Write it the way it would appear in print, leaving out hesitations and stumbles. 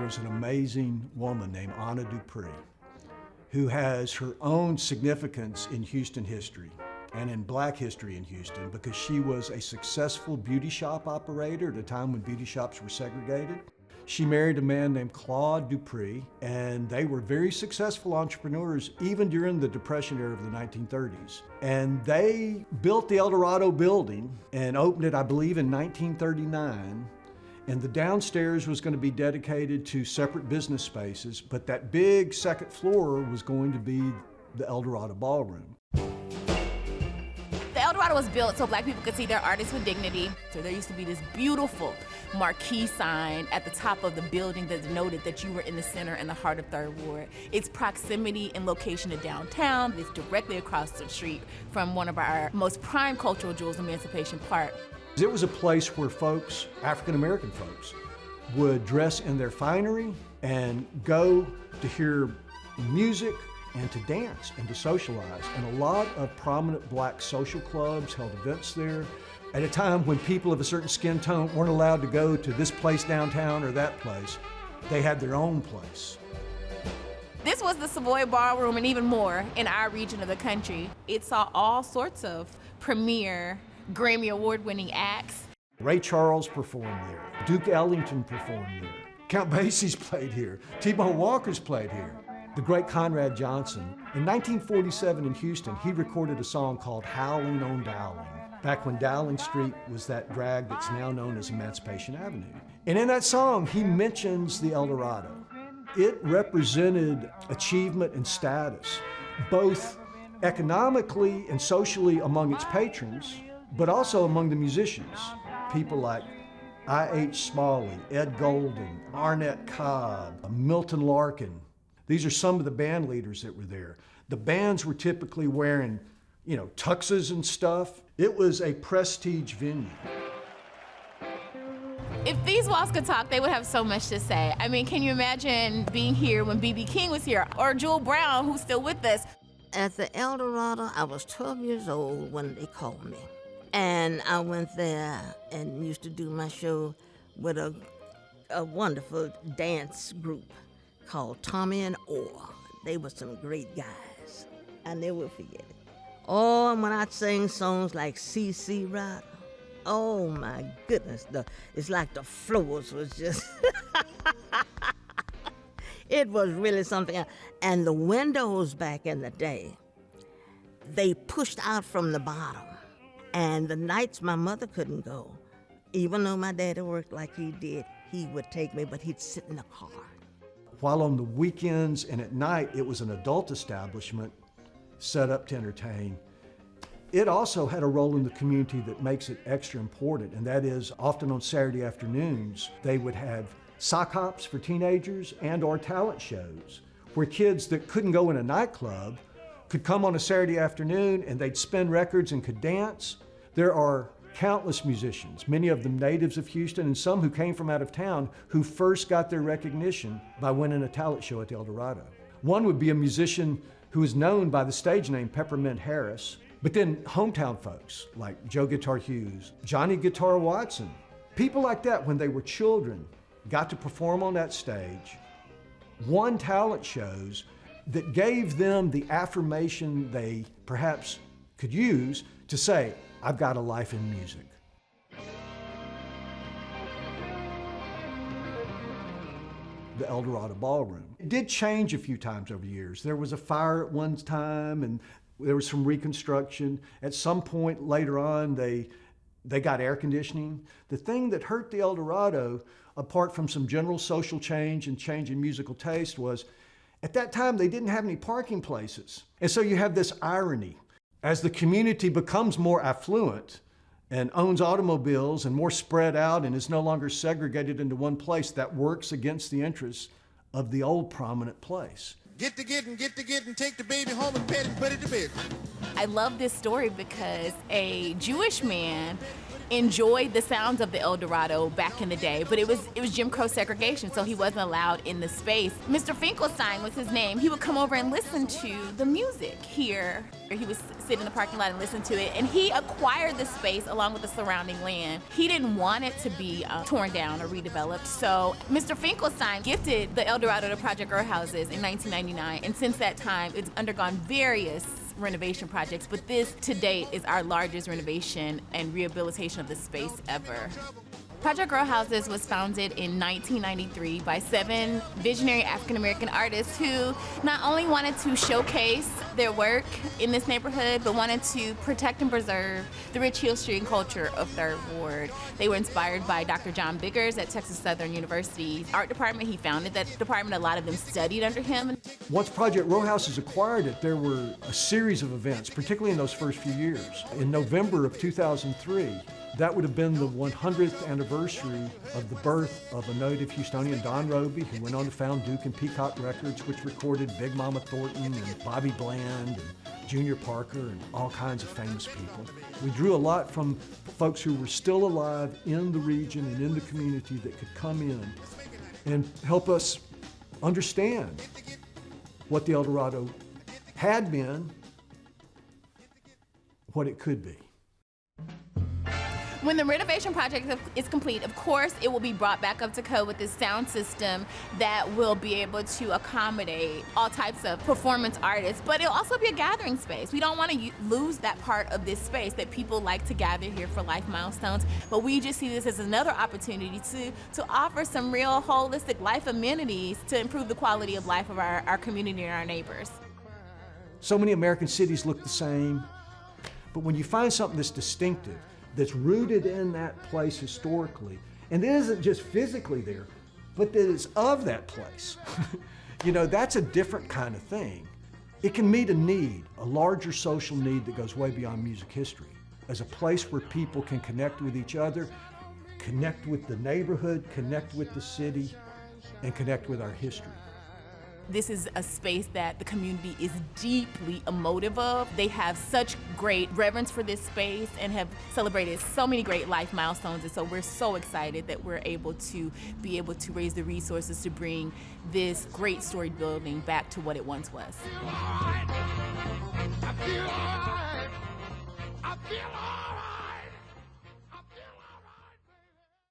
was an amazing woman named Anna Dupree, who has her own significance in Houston history and in black history in Houston, because she was a successful beauty shop operator at a time when beauty shops were segregated. She married a man named Claude Dupree, and they were very successful entrepreneurs even during the Depression era of the 1930s. And they built the Eldorado building and opened it, I believe, in 1939. And the downstairs was going to be dedicated to separate business spaces, but that big second floor was going to be the Eldorado Ballroom. The Eldorado was built so black people could see their artists with dignity. So there used to be this beautiful marquee sign at the top of the building that denoted that you were in the center and the heart of Third Ward. Its proximity and location to downtown is directly across the street from one of our most prime cultural jewels, Emancipation Park. It was a place where folks, African-American folks, would dress in their finery and go to hear music and to dance and to socialize. And a lot of prominent black social clubs held events there at a time when people of a certain skin tone weren't allowed to go to this place downtown or that place. They had their own place. This was the Savoy Ballroom and even more in our region of the country. It saw all sorts of premier Grammy Award-winning acts. Ray Charles performed there. Duke Ellington performed there. Count Basie's played here. T-Bone Walker's played here. The great Conrad Johnson. In 1947 in Houston, he recorded a song called Howling on Dowling, back when Dowling Street was that drag that's now known as Emancipation Avenue. And in that song, he mentions the Eldorado. It represented achievement and status, both economically and socially among its patrons, but also among the musicians. People like I.H. Smalley, Ed Golden, Arnett Cobb, Milton Larkin. These are some of the band leaders that were there. The bands were typically wearing, tuxes and stuff. It was a prestige venue. If these walls could talk, they would have so much to say. I mean, can you imagine being here when B.B. King was here, or Jewel Brown, who's still with us? At the Eldorado, I was 12 years old when they called me. And I went there and used to do my show with a wonderful dance group called Tommy and Orr. They were some great guys. I never forget it. Oh, and when I'd sing songs like C.C. Rider, oh my goodness, it's like the floors was just, it was really something else. And the windows back in the day, they pushed out from the bottom. And the nights my mother couldn't go, even though my daddy worked like he did, he would take me, but he'd sit in the car. While on the weekends and at night, it was an adult establishment set up to entertain. It also had a role in the community that makes it extra important, and that is often on Saturday afternoons, they would have sock hops for teenagers and or talent shows, where kids that couldn't go in a nightclub could come on a Saturday afternoon and they'd spin records and could dance. There are countless musicians, many of them natives of Houston and some who came from out of town, who first got their recognition by winning a talent show at the Eldorado. One would be a musician who is known by the stage name Peppermint Harris, but then hometown folks like Joe Guitar Hughes, Johnny Guitar Watson. People like that, when they were children, got to perform on that stage, won talent shows that gave them the affirmation they perhaps could use to say, I've got a life in music. The Eldorado Ballroom. It did change a few times over the years. There was a fire at one time and there was some reconstruction. At some point later on, they got air conditioning. The thing that hurt the Eldorado, apart from some general social change and change in musical taste, was at that time, they didn't have any parking places. And so you have this irony. As the community becomes more affluent and owns automobiles and more spread out and is no longer segregated into one place, that works against the interests of the old prominent place. Get to getting, take the baby home and pet and put it to bed. I love this story because a Jewish man enjoyed the sounds of the Eldorado back in the day, but it was Jim Crow segregation, so he wasn't allowed in the space. Mr. Finkelstein was his name. He would come over and listen to the music here. He would sit in the parking lot and listen to it, and he acquired the space along with the surrounding land. He didn't want it to be torn down or redeveloped, so Mr. Finkelstein gifted the Eldorado to Project Row Houses in 1999, and since that time, it's undergone various renovation projects, but this to date is our largest renovation and rehabilitation of the space ever. Project Row Houses was founded in 1993 by 7 visionary African-American artists who not only wanted to showcase their work in this neighborhood, but wanted to protect and preserve the rich history and culture of 3rd Ward. They were inspired by Dr. John Biggers at Texas Southern University's art department. He founded that department. A lot of them studied under him. Once Project Row Houses acquired it, there were a series of events, particularly in those first few years. In November of 2003, that would have been the 100th anniversary of the birth of a native Houstonian, Don Roby, who went on to found Duke and Peacock Records, which recorded Big Mama Thornton and Bobby Bland and Junior Parker and all kinds of famous people. We drew a lot from folks who were still alive in the region and in the community that could come in and help us understand what the Eldorado had been, what it could be. When the renovation project is complete, of course, it will be brought back up to code with this sound system that will be able to accommodate all types of performance artists, but it'll also be a gathering space. We don't want to lose that part of this space that people like to gather here for life milestones, but we just see this as another opportunity to offer some real holistic life amenities to improve the quality of life of our community and our neighbors. So many American cities look the same, but when you find something that's distinctive, that's rooted in that place historically, and it isn't just physically there, but that is of that place. That's a different kind of thing. It can meet a need, a larger social need that goes way beyond music history, as a place where people can connect with each other, connect with the neighborhood, connect with the city, and connect with our history. This is a space that the community is deeply emotive of. They have such great reverence for this space and have celebrated so many great life milestones. And so we're so excited that we're able to raise the resources to bring this great storied building back to what it once was. I feel all right. I feel all right.